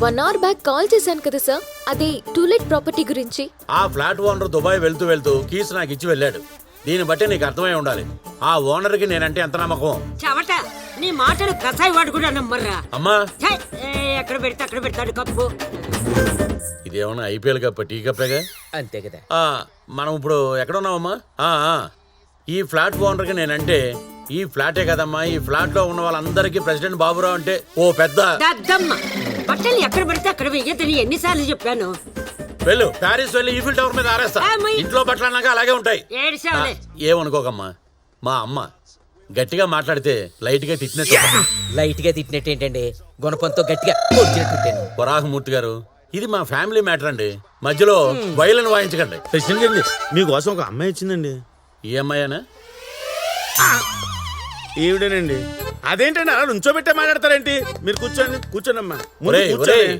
1 hour back call చేశాను కదా sir, అదే టూలెట్ ప్రాపర్టీ గురించి. ఆ ఫ్లాట్ ఓనర్ దుబాయ్ వెళ్తూ వెళ్తూ కీస్ నాకు ఇచ్చి వెళ్ళాడు. దీన్ని బట్టి నీకు అర్థమై ఉండాలి ఆ ఓనర్ కి నేనంటే ఎంత నమ్మకం. చవట నీ మాటలు కసాయి వాడు కూడా నమ్మర్రా. అమ్మా ఛే, ఎక్కడ పెడితే అక్కడ పెడతాడు కప్పు. ఇదేమన్నా ఐపీఎల్ కప్ టీ కప్పేగా. అంతే కదా. మనం ఇప్పుడు ఎక్కడ ఉన్నామమ్మా? ఈ ఫ్లాట్ ఓనర్ కి నేనంటే ఈ ఫ్లాటే కదమ్మా, ఈ ఫ్లాట్ లో ఉన్న వాళ్ళందరికీ ప్రెసిడెంట్ బాబురావు అంటే ఓ పెద్ద దద్దమ్మ. బట్టలు ఎక్కడ పెడితే అక్కడ వెయ్యదని ఎన్నిసార్లు చెప్పాను. వెళ్ళు ప్యారిస్ వెళ్ళి ఈఫిల్ టవర్ మీద ఆరేస్తా. ఇంట్లో బట్టలు అన్నాక అలాగే ఉంటాయి. ఏడిసావులే. ఏమనుకోకమ్మా, మా అమ్మ గట్టిగా మాట్లాడితే లైట్ గా తిట్టినట్టు. లైట్ గా తిట్టినట్టు ఏంటండి, గుణపంతో గట్టిగా కొట్టినట్టు. వరాహమూర్తి గారు, ఇది మా ఫ్యామిలీ మ్యాటర్ అండి, మధ్యలో వైలన్ వాయించకండి. ప్రెసిడెంట్ అండి మీకోసం ఒక అమ్మాయి వచ్చిందండి. ఈ అమ్మాయినా? ఏమిటేనండి అదేంటండి అలా నుంచోబెట్టే మాట్లాడతారేంటి? మీరు కూర్చోండి, కూర్చోండమ్మా. ఒరేయ్, ఒరేయ్,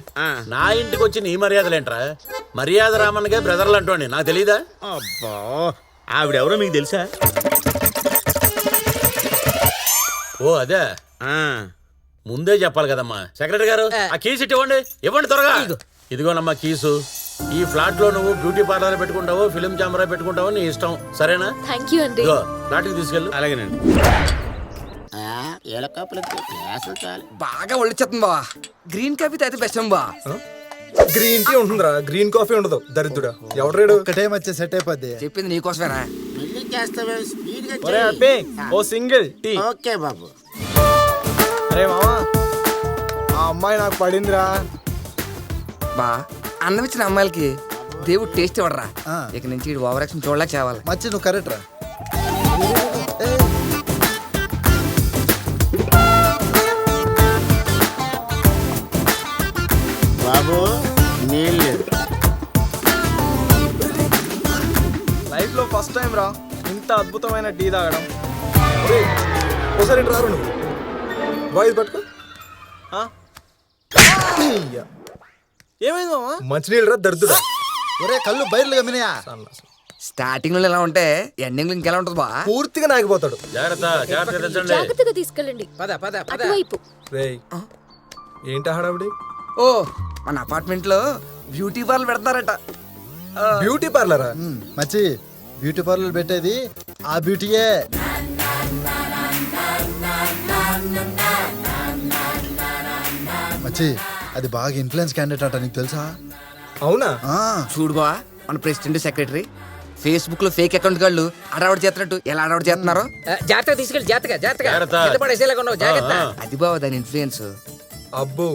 నా ఇంటికి వచ్చి నీ మర్యాదలేంట్రా? మర్యాద రామన్గా బ్రదర్లు అంటోండి, నాకు తెలీదా? అబ్బా ఆవిడెవరో మీకు తెలుసా? ఓ అదే, ముందే చెప్పాలి కదమ్మా. సెక్రటరీ గారు, ఆ కీస్ ఇవ్వండి, ఇవ్వండి త్వరగా. ఇదిగోనమ్మా కీసు. ఈ ఫ్లాట్ లో నువ్వు బ్యూటీ పార్లర్ పెట్టుకుంటావో ఫిలిం కెమెరా పెట్టుకుంటావో నీ ఇష్టం, సరేనా? థ్యాంక్ యూ అండి. ఫ్లాట్ కి తీసుకెళ్ళు. అలాగేనండి. బాగా ఒళ్ళిచ్చేస్తుంది బా. గ్రీన్ కాఫీ అయితే బెస్ట్ బా. గ్రీన్ టీ ఉంటుందిరా, గ్రీన్ కాఫీ ఉండదు. దరిద్రుడా ఎవడు ఒకటే మధ్య సెట్ అయిపోద్ది. చెప్పింది నీకోసమేనా? ఓ సింగిల్ టీ. ఓకే బాబు. అరే మామా, ఆ అమ్మాయి నాకు పడిందిరా. బా అన్నం ఇచ్చిన అమ్మాయిలకి దేవుడు టేస్ట్ ఇవ్వడరా. ఇక నుంచి ఓవర్ యాక్షన్ చూడలేక చేయాలి. మచ్చి నువ్వు కరెక్ట్ రా. బాబు నీళ్ళు లైఫ్ లో ఫస్ట్ టైం రా ఇంత అద్భుతమైన టీ తాగడం. ఒకసారి ఇటు రారు నువ్వు. బాయ్ పట్టుకో. ఏమైంది మామా? మంచినీళ్ళు రా దరిద్రుడా. ఒరే కళ్ళు బయర్లు గమినయా. స్టార్టింగ్ లో ఎలా ఉంటే ఎండింగ్ లో ఇంకెలా ఉంటుంది బా. పూర్తిగా నాగిపోతాడు. జాగ్రత్త, జాగ్రత్తగా తెచ్చండి. జాగ్రత్తగా తీసుకెళ్ళండి. పద పద పద. అటువైపు. రేయ్ ఏంటి హడావిడి? ఓ మన అపార్ట్మెంట్ లో బ్యూటీ పార్లర్ పెడతారట. బ్యూటీ పార్లరా? మచ్చి బ్యూటీ పార్లర్ పెట్టేది ఆ బ్యూటీయే. మచ్చి అది బాగా ఇన్ఫ్లుయెన్స్ క్యాండిడేట్ అట, నీకు తెలుసా? అవునా? చూడు బా, మన ప్రెసిడెంట్ సెక్రటరీ ఫేస్బుక్ లో ఫేక్ అకౌంట్ గాళ్ళు అడవాడు చేస్తున్నట్టు ఎలా అడవాడు చేస్తున్నారు. జాగ్రత్తగా తీసుకెళ్ళి, జాగ్రత్తగా జాగ్రత్తగా జాగ్రత్త. కింద పడేసేలాగా ఉన్నావు, జాగ్రత్త. అది బావ దాని ఇన్ఫ్లుయెన్స్. అబ్బో